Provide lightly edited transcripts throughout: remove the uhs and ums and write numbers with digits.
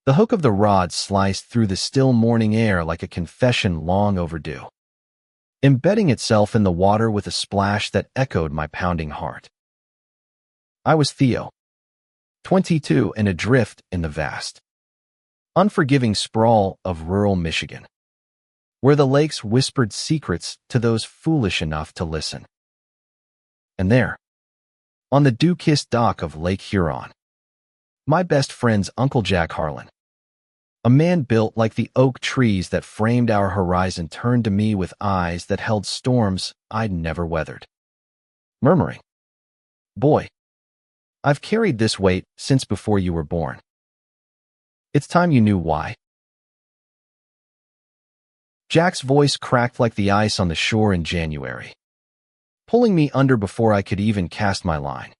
The hook of the rod sliced through the still morning air like a confession long overdue, embedding itself in the water with a splash that echoed my pounding heart. I was Theo, 22 and adrift in the vast, unforgiving sprawl of rural Michigan, where the lakes whispered secrets to those foolish enough to listen. And there, on the dew-kissed dock of Lake Huron, my best friend's Uncle Jack Harlan, a man built like the oak trees that framed our horizon, turned to me with eyes that held storms I'd never weathered, murmuring, "Boy, I've carried this weight since before you were born. It's time you knew why." Jack's voice cracked like the ice on the shore in January, pulling me under before I could even cast my line.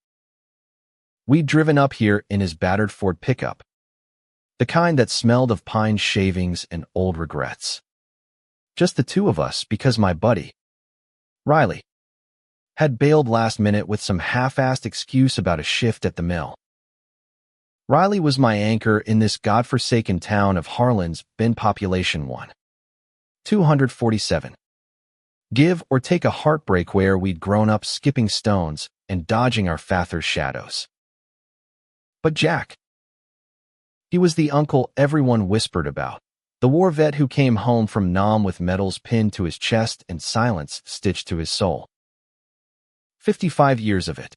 We'd driven up here in his battered Ford pickup, the kind that smelled of pine shavings and old regrets. Just the two of us because my buddy, Riley, had bailed last minute with some half-assed excuse about a shift at the mill. Riley was my anchor in this godforsaken town of Harlan's been population 247. Give or take a heartbreak where we'd grown up skipping stones and dodging our father's shadows. But Jack, he was the uncle everyone whispered about, the war vet who came home from Nam with medals pinned to his chest and silence stitched to his soul. 55 years of it,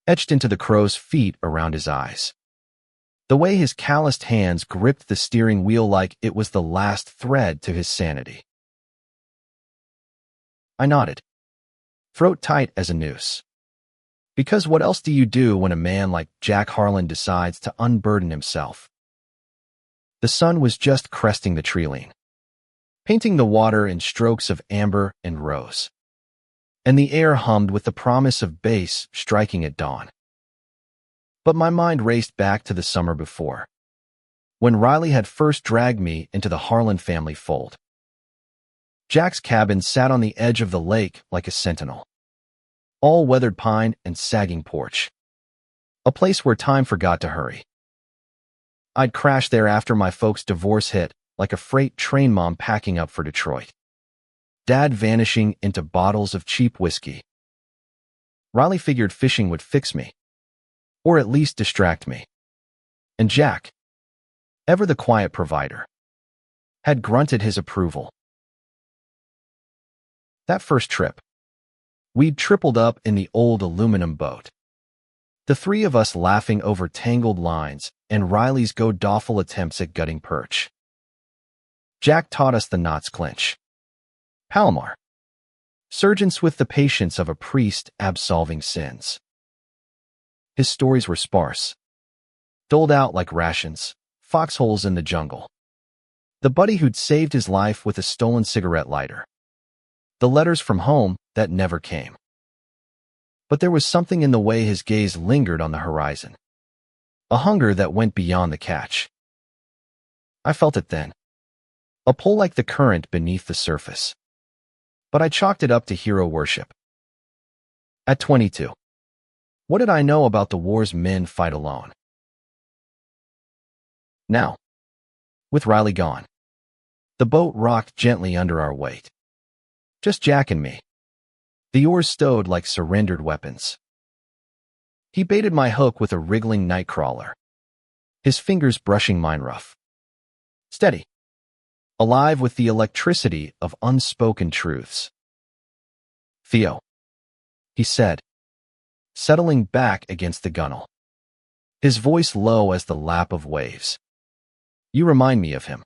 etched into the crow's feet around his eyes. The way his calloused hands gripped the steering wheel like it was the last thread to his sanity. I nodded, throat tight as a noose. Because what else do you do when a man like Jack Harlan decides to unburden himself? The sun was just cresting the treeline, painting the water in strokes of amber and rose, and the air hummed with the promise of bass striking at dawn. But my mind raced back to the summer before, when Riley had first dragged me into the Harlan family fold. Jack's cabin sat on the edge of the lake like a sentinel, all weathered pine and sagging porch, a place where time forgot to hurry. I'd crashed there after my folks' divorce hit, like a freight train mom packing up for Detroit, Dad vanishing into bottles of cheap whiskey. Riley figured fishing would fix me, or at least distract me. And Jack, ever the quiet provider, had grunted his approval. That first trip, we'd tripled up in the old aluminum boat, the three of us laughing over tangled lines and Riley's go-doffel attempts at gutting perch. Jack taught us the knots clinch, Palomar, surgeons with the patience of a priest absolving sins. His stories were sparse, doled out like rations, foxholes in the jungle. The buddy who'd saved his life with a stolen cigarette lighter. The letters from home that never came. But there was something in the way his gaze lingered on the horizon, a hunger that went beyond the catch. I felt it then, a pull like the current beneath the surface. But I chalked it up to hero worship. At 22, what did I know about the wars men fight alone? Now, with Riley gone, the boat rocked gently under our weight. Just Jack and me, the oars stowed like surrendered weapons. He baited my hook with a wriggling nightcrawler, his fingers brushing mine rough. Steady, alive with the electricity of unspoken truths. "Theo," he said, settling back against the gunwale, his voice low as the lap of waves. "You remind me of him.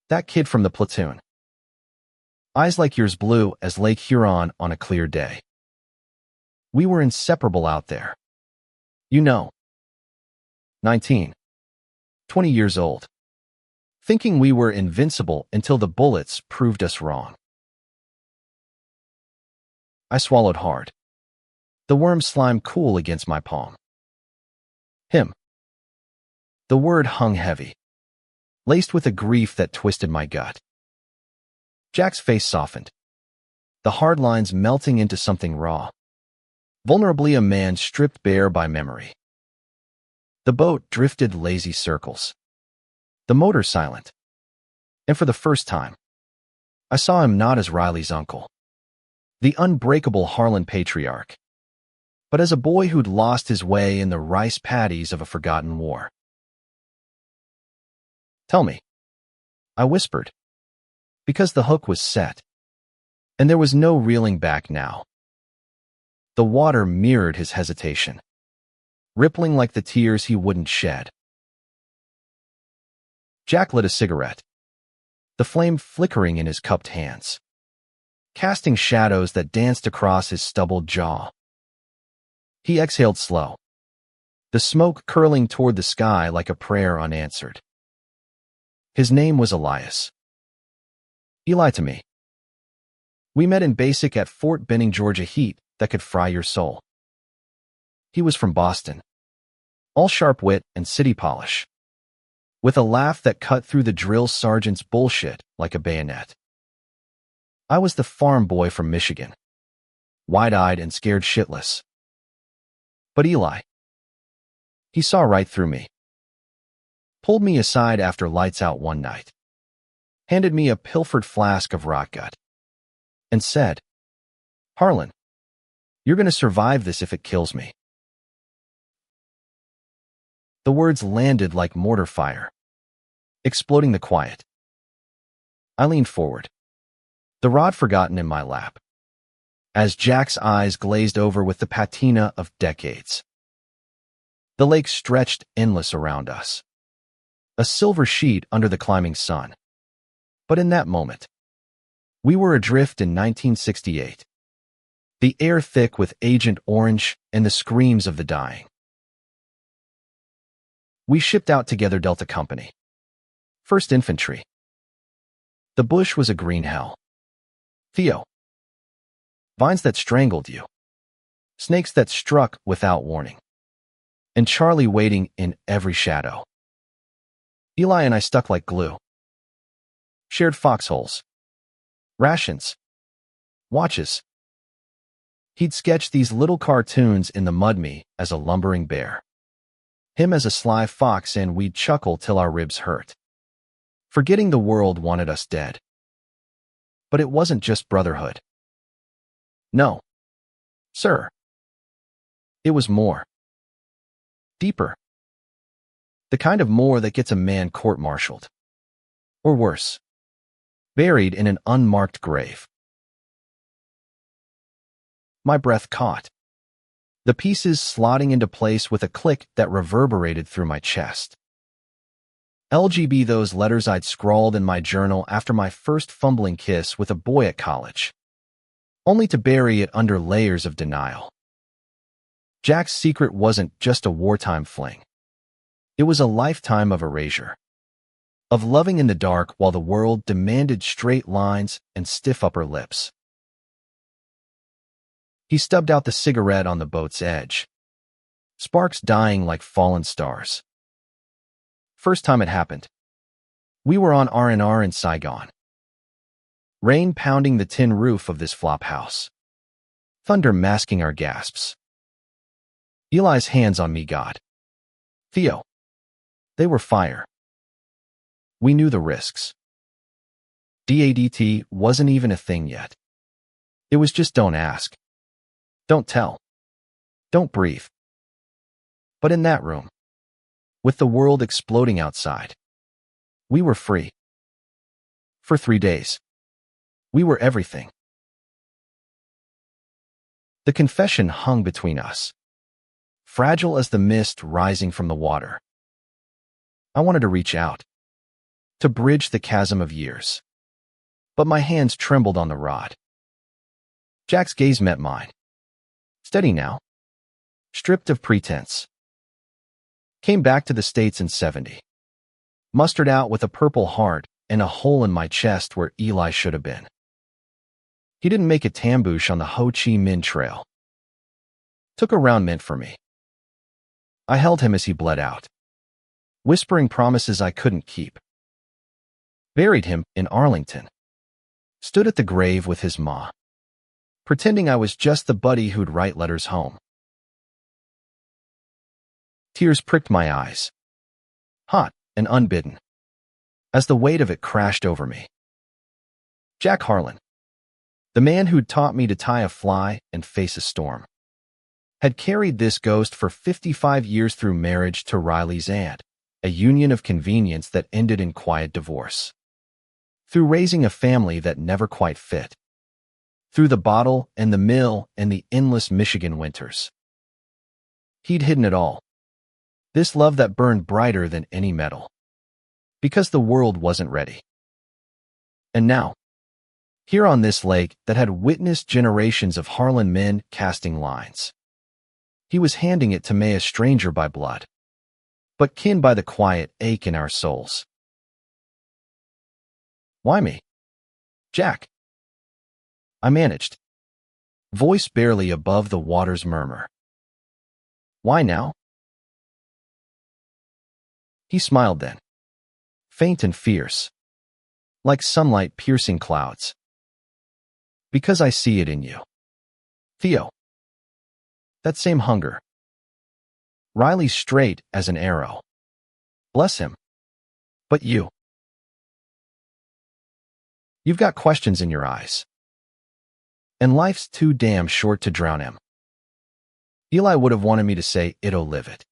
That kid from the platoon. Eyes like yours blue as Lake Huron on a clear day. We were inseparable out there. You know. 19, 20 years old. Thinking we were invincible until the bullets proved us wrong." I swallowed hard, the worm slime cool against my palm. Him. The word hung heavy, laced with a grief that twisted my gut. Jack's face softened, the hard lines melting into something raw, vulnerably a man stripped bare by memory. The boat drifted lazy circles, The motor silent. And for the first time, I saw him not as Riley's uncle, the unbreakable Harlan patriarch, but as a boy who'd lost his way in the rice paddies of a forgotten war. "Tell me," I whispered, because the hook was set, and there was no reeling back now. The water mirrored his hesitation, rippling like the tears he wouldn't shed. Jack lit a cigarette, the flame flickering in his cupped hands, casting shadows that danced across his stubbled jaw. He exhaled slow, the smoke curling toward the sky like a prayer unanswered. His name was Elias. Eli to me. We met in basic at Fort Benning, Georgia, heat that could fry your soul. He was from Boston, all sharp wit and city polish, with a laugh that cut through the drill sergeant's bullshit like a bayonet. I was the farm boy from Michigan, wide-eyed and scared shitless. But Eli, he saw right through me, pulled me aside after lights out one night, handed me a pilfered flask of rotgut, and said, "Harlan, you're going to survive this if it kills me." The words landed like mortar fire, exploding the quiet. I leaned forward, the rod forgotten in my lap, as Jack's eyes glazed over with the patina of decades. The lake stretched endless around us, a silver sheet under the climbing sun. But in that moment, we were adrift in 1968, the air thick with Agent Orange and the screams of the dying. We shipped out together, Delta Company, 1st Infantry. The bush was a green hell. Theo. Vines that strangled you. Snakes that struck without warning. And Charlie waiting in every shadow. Eli and I stuck like glue. Shared foxholes. Rations. Watches. He'd sketch these little cartoons in the mud, me as a lumbering bear, him as a sly fox, and we'd chuckle till our ribs hurt, forgetting the world wanted us dead. But it wasn't just brotherhood. No, sir. It was more. Deeper. The kind of more that gets a man court-martialed. Or worse, buried in an unmarked grave. My breath caught, the pieces slotting into place with a click that reverberated through my chest. LGBT, those letters I'd scrawled in my journal after my first fumbling kiss with a boy at college, only to bury it under layers of denial. Jack's secret wasn't just a wartime fling. It was a lifetime of erasure, of loving in the dark while the world demanded straight lines and stiff upper lips. He stubbed out the cigarette on the boat's edge, sparks dying like fallen stars. First time it happened, we were on R&R in Saigon. Rain pounding the tin roof of this flop house, thunder masking our gasps. Eli's hands on me, God. Theo. They were fire. We knew the risks. DADT wasn't even a thing yet. It was just don't ask. Don't tell. Don't breathe. But in that room, with the world exploding outside, we were free. For 3 days, we were everything. The confession hung between us, fragile as the mist rising from the water. I wanted to reach out, to bridge the chasm of years, but my hands trembled on the rod. Jack's gaze met mine. Steady now. Stripped of pretense. Came back to the States in 70. Mustered out with a Purple Heart and a hole in my chest where Eli should have been. He didn't make a tambouche on the Ho Chi Minh Trail. Took a round mint for me. I held him as he bled out, whispering promises I couldn't keep. Buried him in Arlington. Stood at the grave with his ma, pretending I was just the buddy who'd write letters home. Tears pricked my eyes, hot and unbidden. as the weight of it crashed over me. Jack Harlan, the man who'd taught me to tie a fly and face a storm, had carried this ghost for 55 years through marriage to Riley's aunt, a union of convenience that ended in quiet divorce. Through raising a family that never quite fit. Through the bottle and the mill and the endless Michigan winters. He'd hidden it all. This love that burned brighter than any metal. Because the world wasn't ready. And now, here on this lake that had witnessed generations of Harlan men casting lines, he was handing it to May, a stranger by blood, but kin by the quiet ache in our souls. Why me? Jack. I managed, voice barely above the water's murmur. Why now? He smiled then, faint and fierce, like sunlight piercing clouds. Because I see it in you. Theo. That same hunger. Riley straight as an arrow. Bless him. But you. You've got questions in your eyes. And life's too damn short to drown him. Eli would have wanted me to say it'll live it.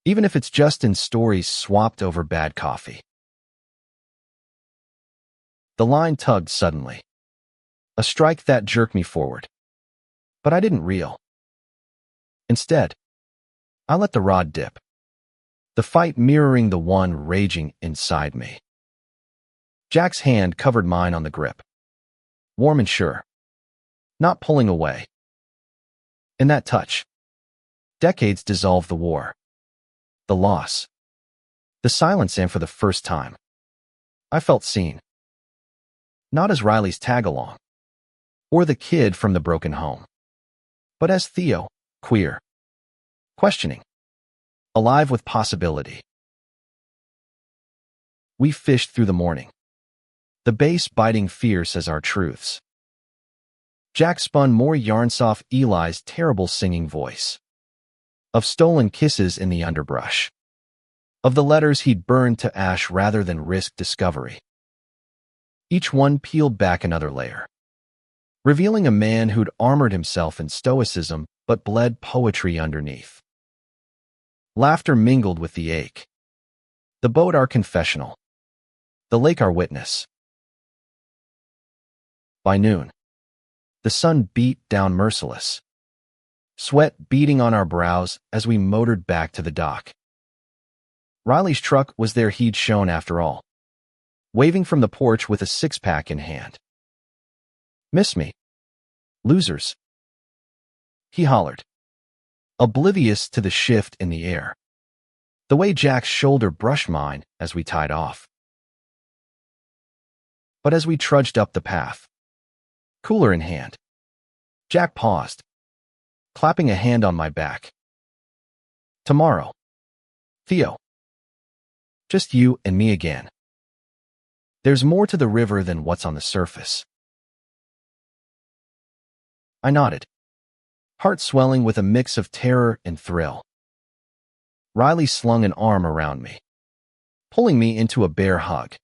Even if it's just in stories swapped over bad coffee. The line tugged suddenly. A strike that jerked me forward. But I didn't reel. Instead, I let the rod dip. The fight mirroring the one raging inside me. Jack's hand covered mine on the grip. Warm and sure. Not pulling away. In that touch, decades dissolved the war. The loss. The silence, and for the first time, I felt seen. Not as Riley's tag-along, or the kid from the broken home, but as Theo, queer, questioning, alive with possibility. We fished through the morning, the bass biting fierce as our truths. Jack spun more yarns off Eli's terrible singing voice, of stolen kisses in the underbrush, of the letters he'd burned to ash rather than risk discovery. Each one peeled back another layer, revealing a man who'd armored himself in stoicism but bled poetry underneath. Laughter mingled with the ache. The boat our confessional. The lake our witness. By noon, the sun beat down merciless, sweat beating on our brows as we motored back to the dock. Riley's truck was there, he'd shown after all, waving from the porch with a six-pack in hand. Miss me? Losers. He hollered, oblivious to the shift in the air, the way Jack's shoulder brushed mine as we tied off. But as we trudged up the path, cooler in hand, Jack paused, clapping a hand on my back. Tomorrow, Theo. Just you and me again. There's more to the river than what's on the surface. I nodded, heart swelling with a mix of terror and thrill. Riley slung an arm around me, pulling me into a bear hug.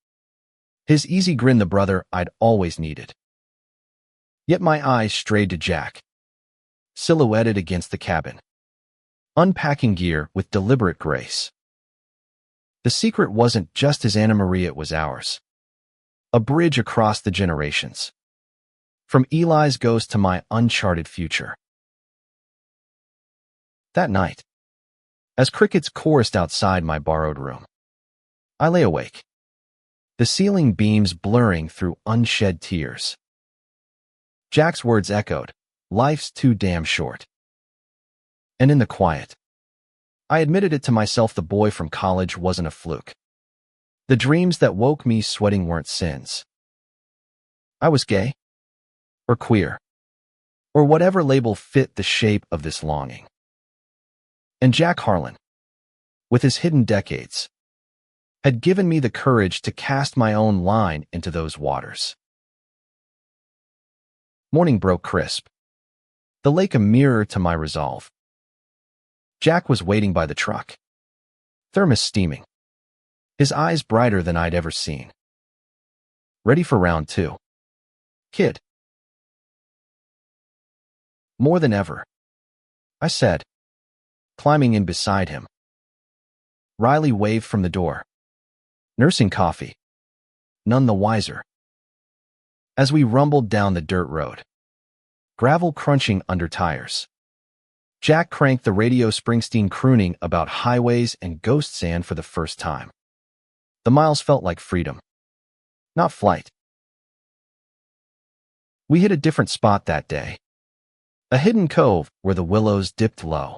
His easy grin, the brother I'd always needed. Yet my eyes strayed to Jack, silhouetted against the cabin, unpacking gear with deliberate grace. The secret wasn't just his Anna Maria, it was ours. A bridge across the generations. From Eli's ghost to my uncharted future. That night, as crickets chorused outside my borrowed room, I lay awake, the ceiling beams blurring through unshed tears. Jack's words echoed, life's too damn short. And in the quiet, I admitted it to myself, the boy from college wasn't a fluke. The dreams that woke me sweating weren't sins. I was gay, or queer, or whatever label fit the shape of this longing. And Jack Harlan, with his hidden decades, had given me the courage to cast my own line into those waters. Morning broke crisp, the lake a mirror to my resolve. Jack was waiting by the truck, thermos steaming, his eyes brighter than I'd ever seen. Ready for round two, kid? More than ever, I said, climbing in beside him. Riley waved from the door, nursing coffee, none the wiser. As we rumbled down the dirt road, gravel crunching under tires, Jack cranked the radio, Springsteen crooning about highways and ghost sand for the first time. The miles felt like freedom, not flight. We hit a different spot that day, a hidden cove where the willows dipped low,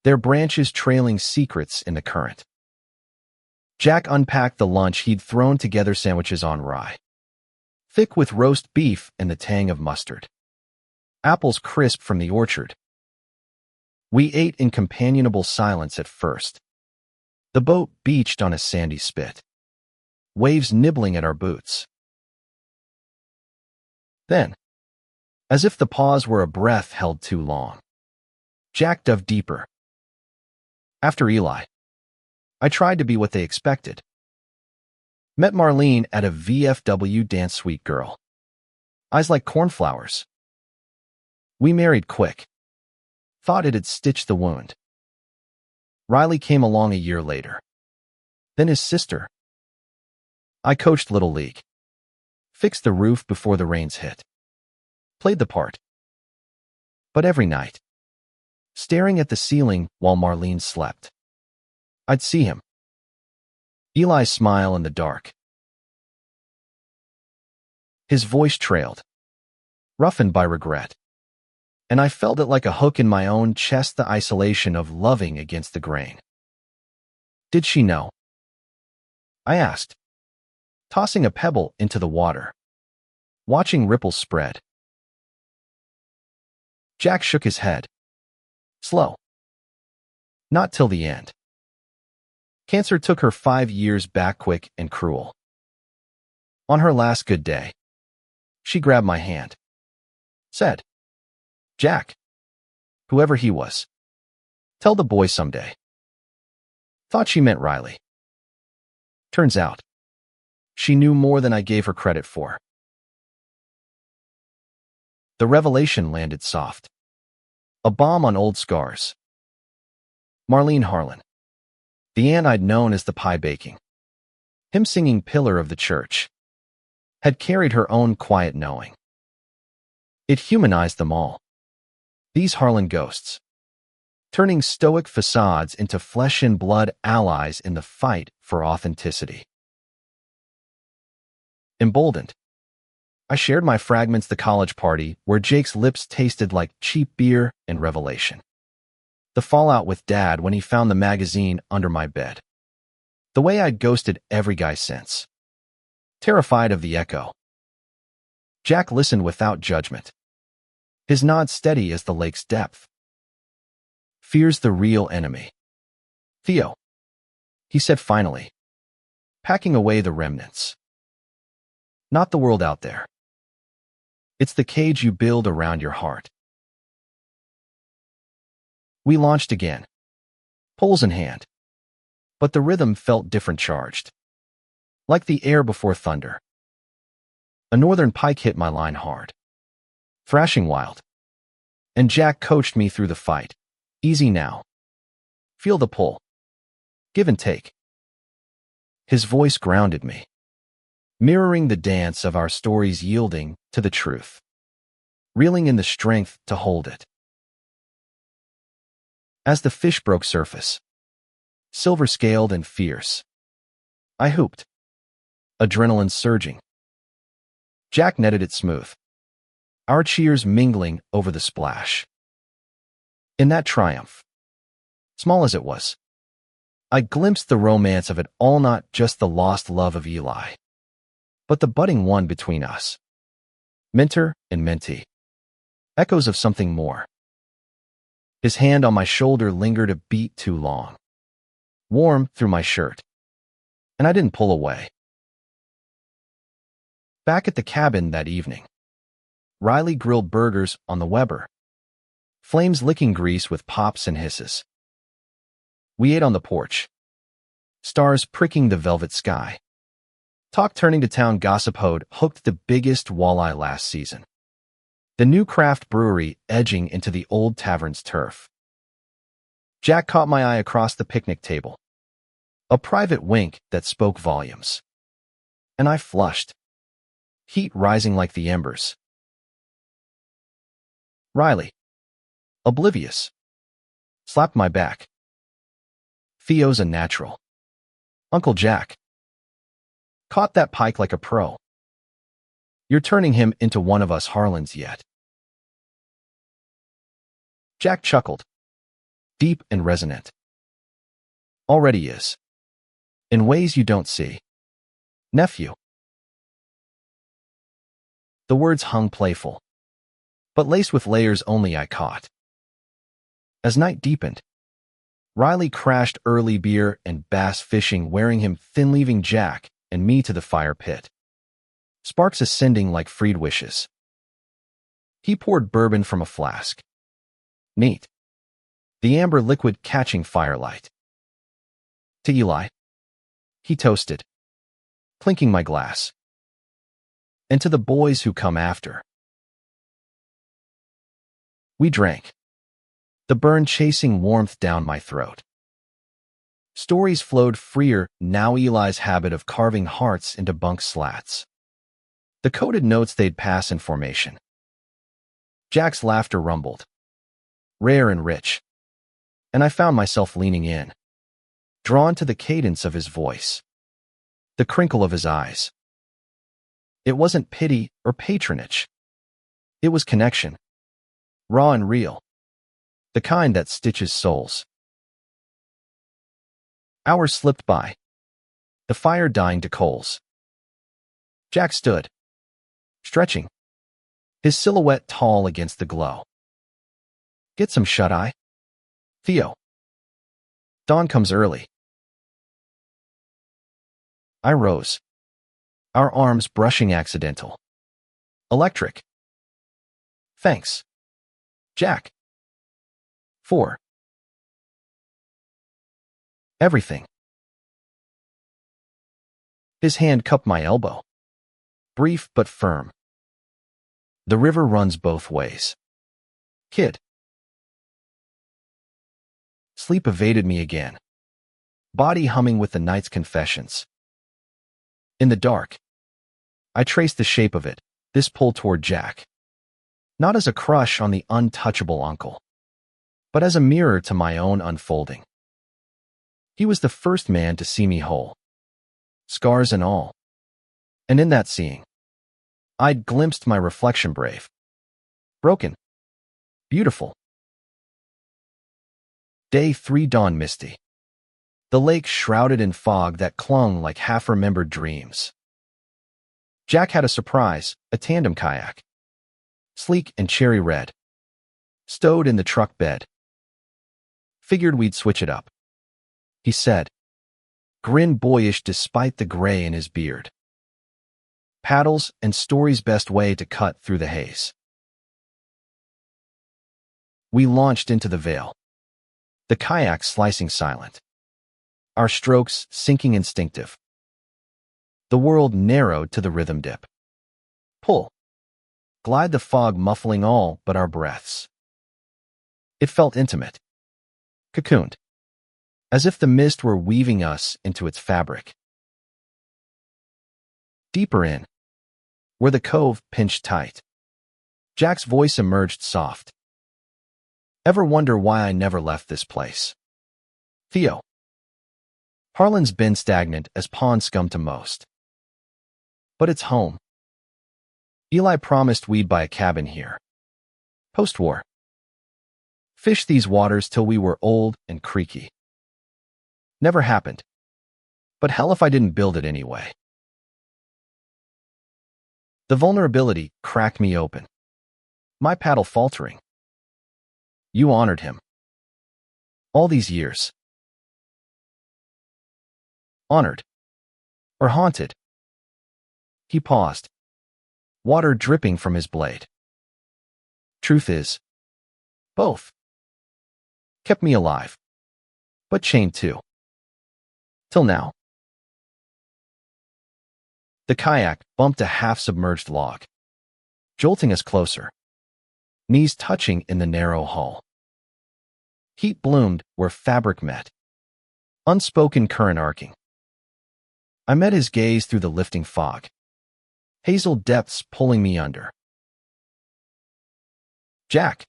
their branches trailing secrets in the current. Jack unpacked the lunch he'd thrown together, sandwiches on rye, thick with roast beef and the tang of mustard, apples crisp from the orchard. We ate in companionable silence at first. The boat beached on a sandy spit, waves nibbling at our boots. Then, as if the pause were a breath held too long, Jack dove deeper. After Eli, I tried to be what they expected. Met Marlene at a VFW dance, sweet girl, eyes like cornflowers. We married quick. Thought it'd stitch the wound. Riley came along a year later. Then his sister. I coached Little League. Fixed the roof before the rains hit. Played the part. But every night, staring at the ceiling while Marlene slept, I'd see him. Eli's smile in the dark. His voice trailed, roughened by regret, and I felt it like a hook in my own chest, the isolation of loving against the grain. Did she know? I asked, tossing a pebble into the water, watching ripples spread. Jack shook his head. Slow. Not till the end. Cancer took her 5 years back, quick and cruel. On her last good day, she grabbed my hand, said, Jack, whoever he was, tell the boy someday. Thought she meant Riley. Turns out, she knew more than I gave her credit for. The revelation landed soft. A bomb on old scars. Marlene Harlan, the aunt I'd known as the pie baking, hymn singing pillar of the church, had carried her own quiet knowing. It humanized them all. These Harlan ghosts, turning stoic facades into flesh and blood allies in the fight for authenticity. Emboldened, I shared my fragments, the college party where Jake's lips tasted like cheap beer, and revelation. The fallout with Dad when he found the magazine under my bed. The way I'd ghosted every guy since. Terrified of the echo. Jack listened without judgment, his nod steady as the lake's depth. Fear's the real enemy. Theo, he said finally, packing away the remnants. Not the world out there. It's the cage you build around your heart. We launched again, poles in hand, but the rhythm felt different, charged, like the air before thunder. A northern pike hit my line hard, thrashing wild, and Jack coached me through the fight. Easy now. Feel the pull. Give and take. His voice grounded me, mirroring the dance of our stories, yielding to the truth, reeling in the strength to hold it. As the fish broke surface, silver-scaled and fierce, I hooped, adrenaline surging. Jack netted it smooth, our cheers mingling over the splash. In that triumph, small as it was, I glimpsed the romance of it all, not just the lost love of Eli, but the budding one between us. Mentor and mentee. Echoes of something more. His hand on my shoulder lingered a beat too long, warm through my shirt, and I didn't pull away. Back at the cabin that evening, Riley grilled burgers on the Weber, flames licking grease with pops and hisses. We ate on the porch, Stars pricking the velvet sky. Talk turning to town gossip hooked the biggest walleye last season. The new craft brewery edging into the old tavern's turf. Jack caught my eye across the picnic table. A private wink that spoke volumes. And I flushed. Heat rising like the embers. Riley, oblivious, slapped my back. Theo's a natural. Uncle Jack. Caught that pike like a pro. You're turning him into one of us Harlans yet. Jack chuckled. Deep and resonant. Already is. In ways you don't see. Nephew. The words hung playful, but laced with layers only I caught. As night deepened, Riley crashed early beer and bass fishing, wearing him thin, leaving Jack and me to the fire pit. Sparks ascending like freed wishes. He poured bourbon from a flask. Neat. The amber liquid catching firelight. To Eli. He toasted, clinking my glass. And to the boys who come after. We drank. The burn chasing warmth down my throat. Stories flowed freer, now Eli's habit of carving hearts into bunk slats. The coded notes they'd pass in formation. Jack's laughter rumbled. Rare and rich. And I found myself leaning in. Drawn to the cadence of his voice. The crinkle of his eyes. It wasn't pity or patronage. It was connection. Raw and real. The kind that stitches souls. Hours slipped by. The fire dying to coals. Jack stood. Stretching. His silhouette tall against the glow. Get some shut-eye. Theo. Dawn comes early. I rose. Our arms brushing accidental. Electric. Thanks. Jack. For everything. His hand cupped my elbow. Brief but firm. The river runs both ways. Kid. Sleep evaded me again. Body humming with the night's confessions. In the dark, I traced the shape of it, this pull toward Jack. Not as a crush on the untouchable uncle, but as a mirror to my own unfolding. He was the first man to see me whole, scars and all. And in that seeing, I'd glimpsed my reflection brave, broken, beautiful. Day 3 dawn misty. The lake shrouded in fog that clung like half-remembered dreams. Jack had a surprise, a tandem kayak. Sleek and cherry red. Stowed in the truck bed. Figured we'd switch it up. He said. Grin boyish despite the gray in his beard. Paddles and story's best way to cut through the haze. We launched into the vale. The kayak slicing silent. Our strokes sinking instinctive. The world narrowed to the rhythm dip. Pull. Glide the fog muffling all but our breaths. It felt intimate. Cocooned. As if the mist were weaving us into its fabric. Deeper in, where the cove pinched tight, Jack's voice emerged soft. Ever wonder why I never left this place? Theo. Harlan's been stagnant as pond scum to most. But it's home. Eli promised we'd buy a cabin here. Post-war. Fish these waters till we were old and creaky. Never happened. But hell if I didn't build it anyway. The vulnerability cracked me open. My paddle faltering. You honored him. All these years. Honored. Or haunted. He paused. Water dripping from his blade. Truth is, both. Kept me alive. But chained too. Till now. The kayak bumped a half-submerged log, jolting us closer, knees touching in the narrow hull. Heat bloomed where fabric met, unspoken current arcing. I met his gaze through the lifting fog, hazel depths pulling me under. Jack.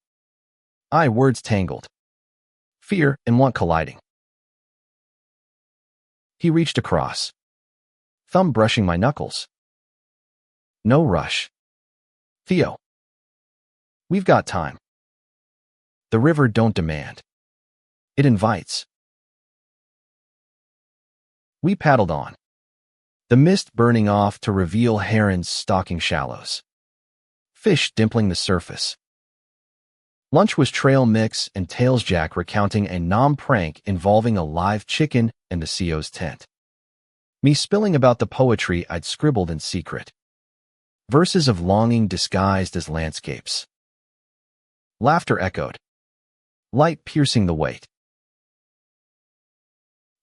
Words tangled. Fear and want colliding. He reached across, thumb brushing my knuckles. No rush. Theo. We've got time. The river don't demand. It invites. We paddled on, the mist burning off to reveal herons stalking shallows, fish dimpling the surface. Lunch was trail mix and Tails Jack recounting a prank involving a live chicken in the CO's tent. Me spilling about the poetry I'd scribbled in secret. Verses of longing disguised as landscapes. Laughter echoed, light piercing the weight.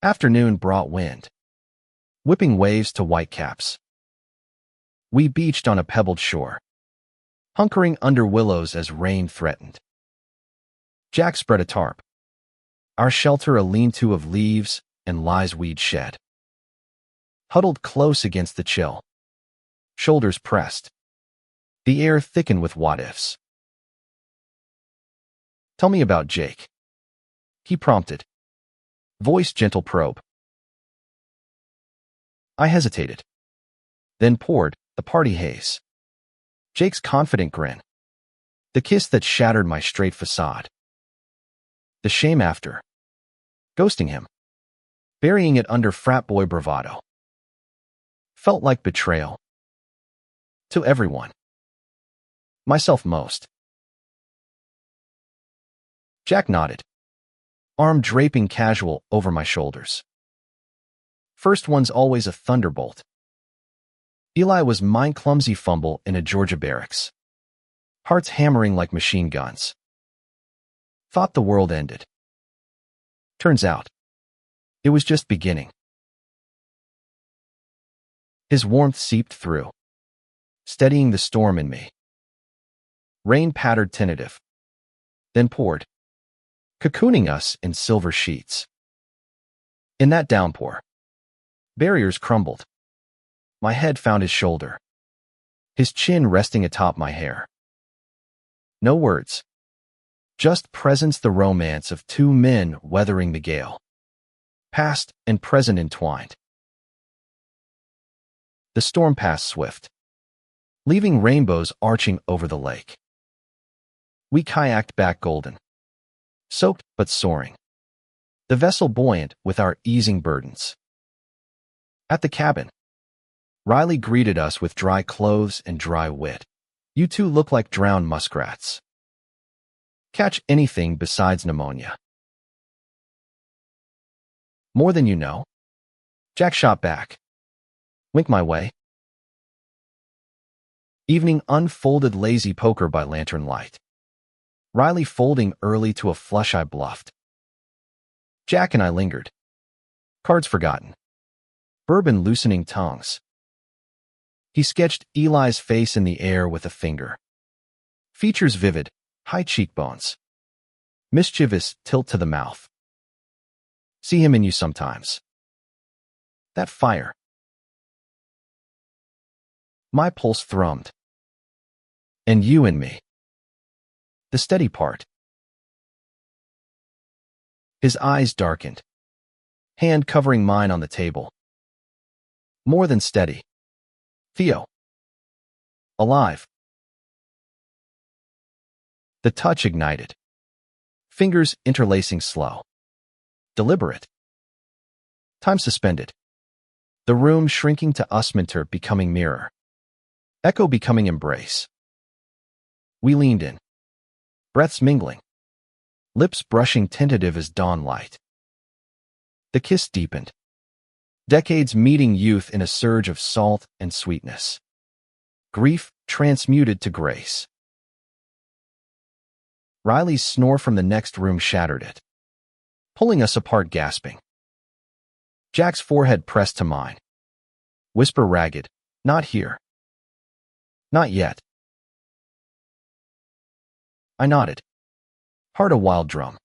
Afternoon brought wind, whipping waves to whitecaps. We beached on a pebbled shore, hunkering under willows as rain threatened. Jack spread a tarp, our shelter a lean-to of leaves and lies we'd shed. Huddled close against the chill, shoulders pressed, the air thickened with what-ifs. Tell me about Jake, he prompted, voice gentle probe. I hesitated, then poured the party haze. Jake's confident grin, the kiss that shattered my straight facade. The shame after, ghosting him, burying it under frat boy bravado. Felt like betrayal. To everyone. Myself most. Jack nodded, arm draping casual over my shoulders. First one's always a thunderbolt. Eli was mine clumsy fumble in a Georgia barracks. Hearts hammering like machine guns. Thought the world ended. Turns out, it was just beginning. His warmth seeped through, steadying the storm in me. Rain pattered tentative, then poured, cocooning us in silver sheets. In that downpour, barriers crumbled. My head found his shoulder, his chin resting atop my hair. No words, just presence, the romance of two men weathering the gale, past and present entwined. The storm passed swift, leaving rainbows arching over the lake. We kayaked back golden, soaked but soaring, the vessel buoyant with our easing burdens. At the cabin, Riley greeted us with dry clothes and dry wit. You two look like drowned muskrats. Catch anything besides pneumonia. More than you know. Jack shot back. Wink my way. Evening unfolded lazy poker by lantern light. Riley folding early to a flush I bluffed. Jack and I lingered. Cards forgotten. Bourbon loosening tongues. He sketched Eli's face in the air with a finger. Features vivid, high cheekbones. Mischievous tilt to the mouth. See him in you sometimes. That fire. My pulse thrummed. And you and me. The steady part. His eyes darkened. Hand covering mine on the table. More than steady. Theo. Alive. The touch ignited. Fingers interlacing slow. Deliberate. Time suspended. The room shrinking to usmenter becoming mirror. Echo becoming embrace. We leaned in. Breaths mingling. Lips brushing tentative as dawn light. The kiss deepened. Decades meeting youth in a surge of salt and sweetness. Grief transmuted to grace. Riley's snore from the next room shattered it, pulling us apart gasping. Jack's forehead pressed to mine. Whisper ragged, "Not here. Not yet." I nodded. Heart a wild drum.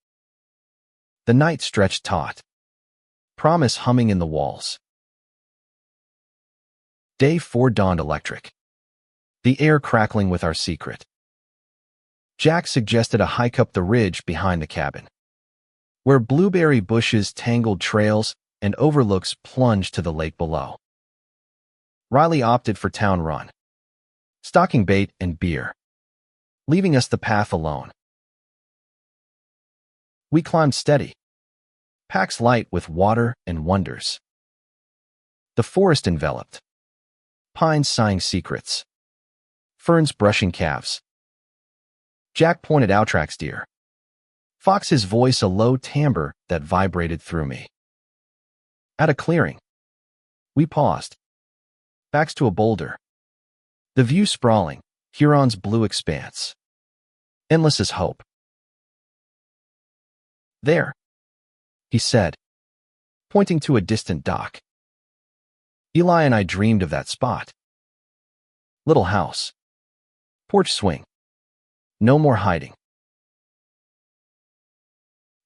The night stretched taut. Promise humming in the walls. Day 4 dawned electric. The air crackling with our secret. Jack suggested a hike up the ridge behind the cabin, where blueberry bushes tangled trails and overlooks plunged to the lake below. Riley opted for town run, stocking bait and beer, leaving us the path alone. We climbed steady, packs light with water and wonders. The forest enveloped, pines sighing secrets, ferns brushing calves. Jack pointed out tracks deer, Fox's voice a low timbre that vibrated through me. At a clearing, we paused, backs to a boulder. The view sprawling, Huron's blue expanse. Endless as hope. "There," he said, pointing to a distant dock. Eli and I dreamed of that spot. Little house. Porch swing. No more hiding.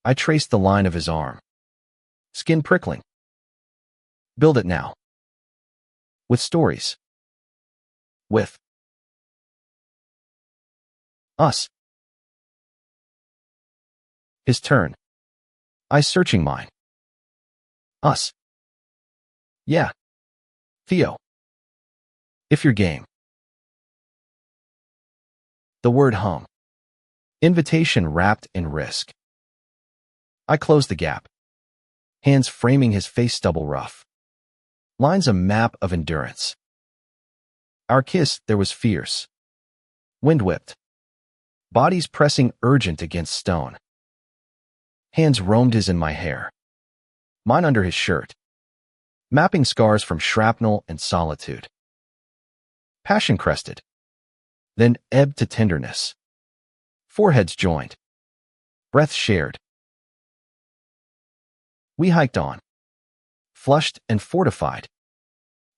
I traced the line of his arm. Skin prickling. Build it now. With stories. With us. His turn. I searching mine. Us. Yeah. Theo. If you're game. The word hung. Invitation wrapped in risk. I closed the gap. Hands framing his face stubble rough. Lines a map of endurance. Our kiss, there was fierce. Wind whipped. Bodies pressing urgent against stone. Hands roamed his in my hair. Mine under his shirt. Mapping scars from shrapnel and solitude. Passion crested. Then ebbed to tenderness. Foreheads joined. Breath shared. We hiked on. Flushed and fortified.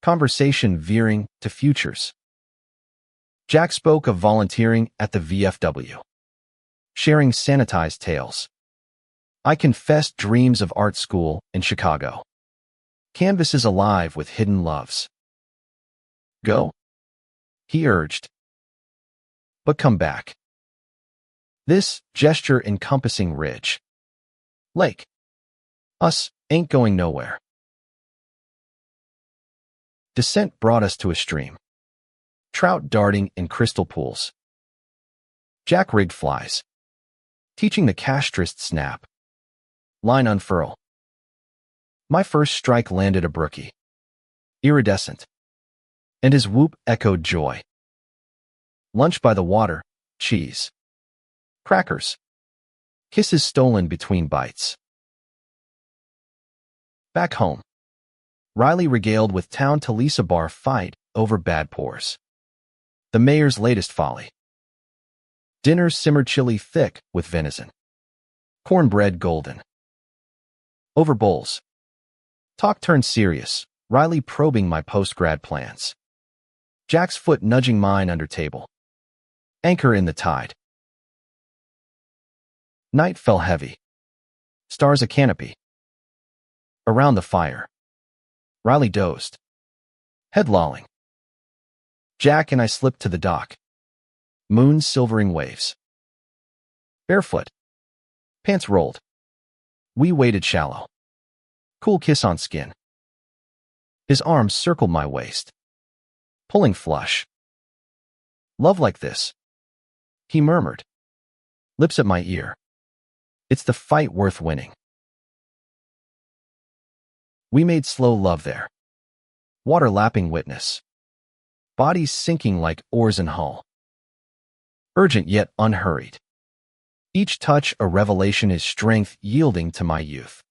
Conversation veering to futures. Jack spoke of volunteering at the VFW. Sharing sanitized tales. I confessed dreams of art school in Chicago. Canvases alive with hidden loves. Go, he urged. But come back. This gesture encompassing ridge. Lake. Us ain't going nowhere. Descent brought us to a stream. Trout darting in crystal pools. Jack rigged flies. Teaching the castrist snap. Line unfurl. My first strike landed a brookie. Iridescent. And his whoop echoed joy. Lunch by the water, cheese. Crackers. Kisses stolen between bites. Back home. Riley regaled with town to Lisa bar fight over bad pours. The mayor's latest folly. Dinner simmered chili thick with venison. Cornbread golden. Over bowls. Talk turned serious, Riley probing my post-grad plans. Jack's foot nudging mine under table. Anchor in the tide. Night fell heavy. Stars a canopy. Around the fire. Riley dozed. Head lolling. Jack and I slipped to the dock. Moon silvering waves. Barefoot. Pants rolled. We waded shallow. Cool kiss on skin. His arms circled my waist. Pulling flush. Love like this. He murmured. Lips at my ear. It's the fight worth winning. We made slow love there. Water lapping witness. Bodies sinking like oars in hull. Urgent yet unhurried. Each touch a revelation, his strength yielding to my youth.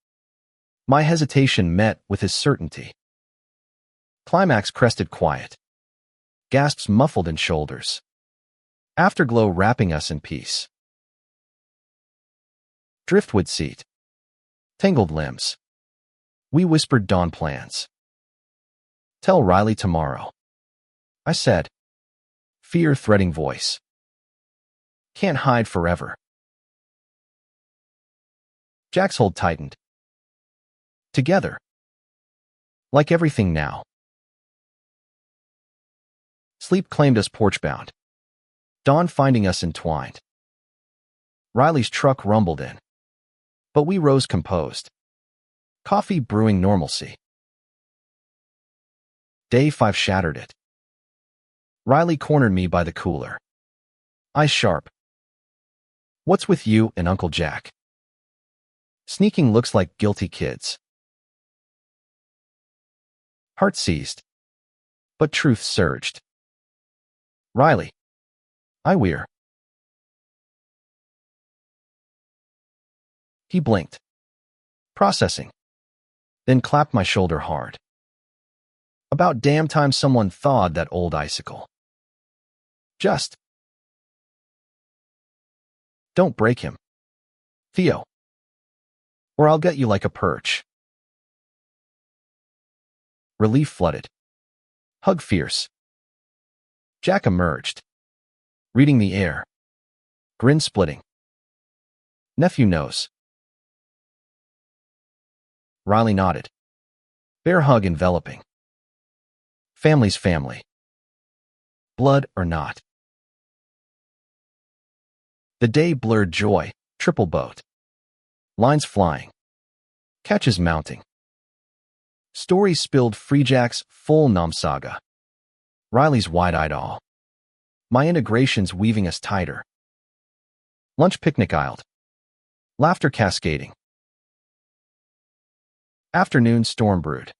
My hesitation met with his certainty. Climax crested quiet. Gasps muffled in shoulders. Afterglow wrapping us in peace. Driftwood seat. Tangled limbs. We whispered dawn plans. Tell Riley tomorrow, I said, fear-threading voice. Can't hide forever. Jack's hold tightened. Together. Like everything now. Sleep claimed us porch-bound. Dawn finding us entwined. Riley's truck rumbled in. But we rose composed. Coffee brewing normalcy. Day 5 shattered it. Riley cornered me by the cooler. Eyes sharp. What's with you and Uncle Jack? Sneaking looks like guilty kids. Heart seized. But truth surged. Riley. We're. He blinked. Processing. Then clapped my shoulder hard. About damn time someone thawed that old icicle. Just. Don't break him, Theo. Or I'll get you like a perch. Relief flooded. Hug fierce. Jack emerged. Reading the air. Grin splitting. Nephew knows. Riley nodded. Bear hug enveloping. Family's family. Blood or not. The day blurred joy, triple boat. Lines flying. Catches mounting. Stories spilled free Jack's full nom saga. Riley's wide-eyed awe. My integrations weaving us tighter. Lunch picnic aisled. Laughter cascading. Afternoon storm brewed.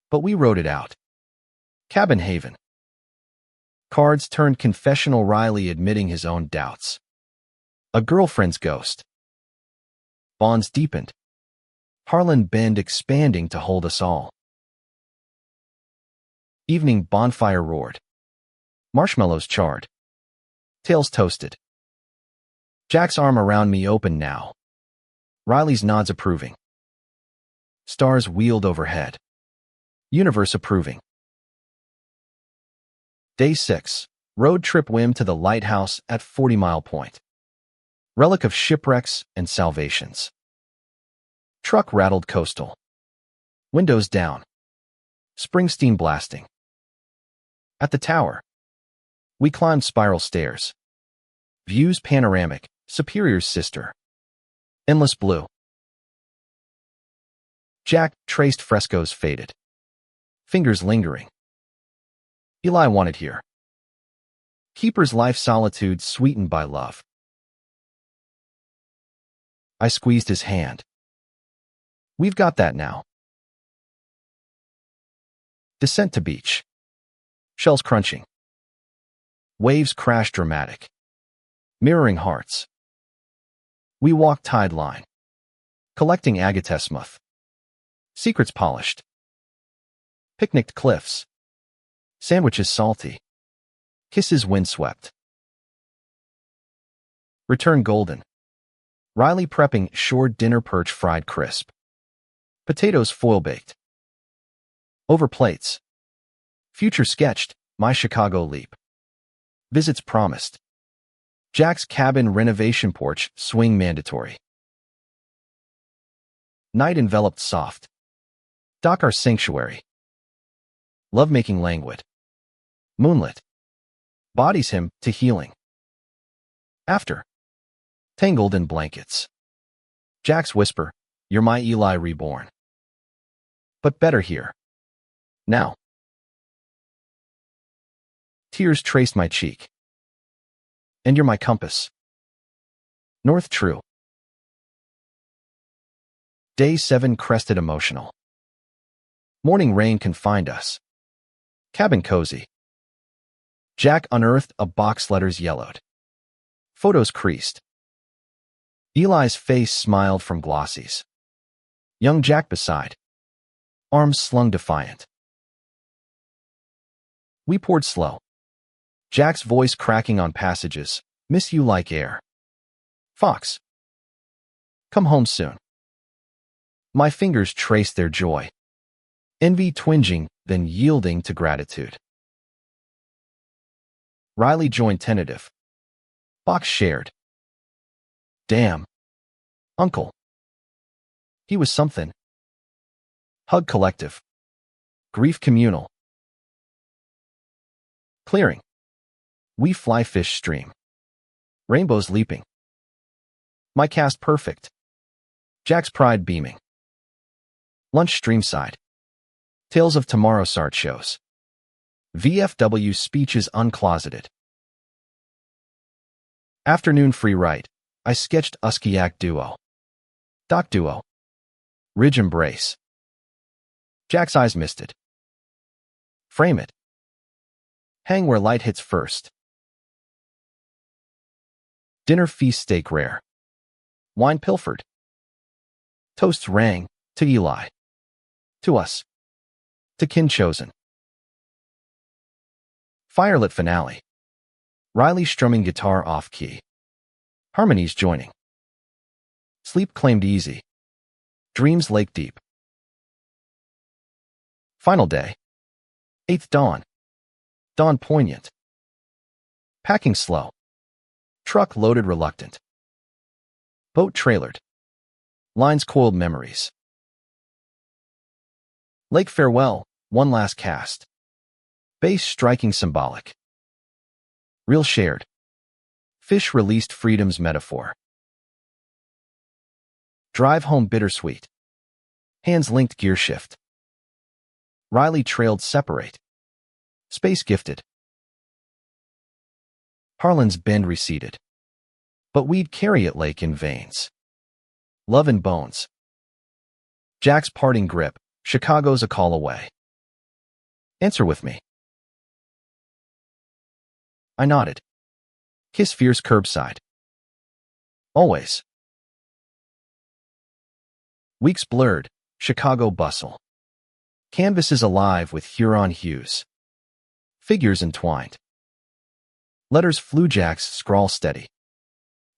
But we rode it out. Cabin haven. Cards turned confessional, Riley admitting his own doubts. A girlfriend's ghost. Bonds deepened. Harlan Bend expanding to hold us all. Evening bonfire roared. Marshmallows charred. Tails toasted. Jack's arm around me open now. Riley's nods approving. Stars wheeled overhead. Universe approving. Day 6. Road trip whim to the lighthouse at 40 Mile Point. Relic of shipwrecks and salvations. Truck rattled coastal. Windows down. Springsteen blasting. At the tower. We climbed spiral stairs. Views panoramic, Superior's sister. Endless blue. Jack traced frescoes faded. Fingers lingering. Eli wanted here. Keeper's life solitude sweetened by love. I squeezed his hand. We've got that now. Descent to beach. Shells crunching. Waves crash dramatic. Mirroring hearts. We walk tide line. Collecting agathosmuth. Secrets polished. Picnicked cliffs. Sandwiches salty. Kisses windswept. Return golden. Riley prepping shore dinner, perch fried crisp. Potatoes foil-baked. Over plates. Future sketched, my Chicago leap. Visits promised. Jack's cabin renovation porch swing mandatory. Night enveloped soft. Dock our sanctuary. Lovemaking languid. Moonlit. Bodies him to healing. After. Tangled in blankets. Jack's whisper, you're my Eli reborn. But better here. Now. Tears traced my cheek. And you're my compass. North true. Day 7 crested emotional. Morning rain confined us. Cabin cozy. Jack unearthed a box, letters yellowed. Photos creased. Eli's face smiled from glossies. Young Jack beside. Arms slung defiant. We poured slow. Jack's voice cracking on passages. Miss you like air. Fox. Come home soon. My fingers traced their joy. Envy twinging, then yielding to gratitude. Riley joined tentative. Box shared. Damn. Uncle. He was something. Hug collective. Grief communal. Clearing. We fly fish stream. Rainbows leaping. My cast perfect. Jack's pride beaming. Lunch streamside. Tales of Tomorrow Sart shows. VFW speeches uncloseted. Afternoon free write. I sketched Uskiak duo. Doc duo. Ridge embrace. Jack's eyes misted. Frame it. Hang where light hits first. Dinner feast steak rare. Wine pilfered. Toasts rang, to Eli. To us. To kin chosen. Firelit finale. Riley strumming guitar off-key. Harmonies joining. Sleep claimed easy. Dreams lake deep. Final day. 8th dawn. Dawn poignant. Packing slow. Truck loaded reluctant. Boat trailered. Lines coiled memories. Lake farewell, one last cast. Bass striking symbolic. Reel shared. Fish released freedom's metaphor. Drive home bittersweet. Hands linked gear shift. Riley trailed separate. Space gifted. Harlan's bend receded. But we'd carry it lake in veins. Love in bones. Jack's parting grip. Chicago's a call away. Answer with me. I nodded. Kiss fierce curbside. Always. Weeks blurred. Chicago bustle. Canvases alive with Huron hues. Figures entwined. Letters flew. Jack's scrawl steady.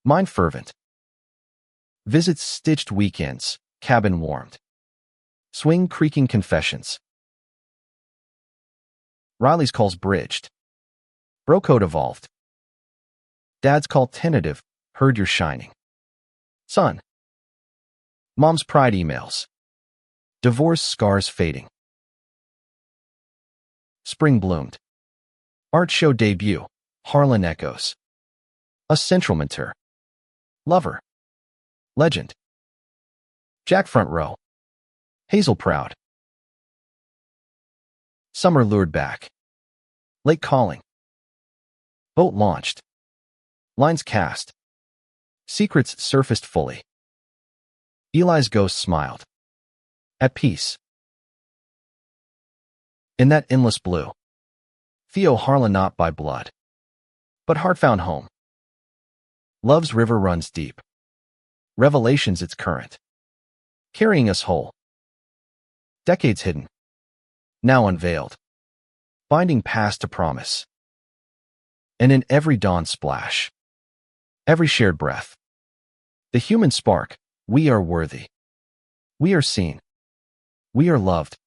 Mine fervent. Visits stitched. Weekends. Cabin warmed. Swing creaking confessions. Riley's calls bridged. Bro code evolved. Dad's call tentative. Heard you're shining. Son. Mom's pride emails. Divorce scars fading. Spring bloomed. Art show debut. Harlan echoes. A central mentor. Lover. Legend. Jack front row. Hazel proud. Summer lured back. Lake calling. Boat launched. Lines cast. Secrets surfaced fully. Eli's ghost smiled. At peace. In that endless blue. Theo Harlan not by blood. But heart found home. Love's river runs deep. Revelations its current. Carrying us whole. Decades hidden. Now unveiled. Binding past to promise. And in every dawn splash. Every shared breath. The human spark, we are worthy. We are seen. We are loved.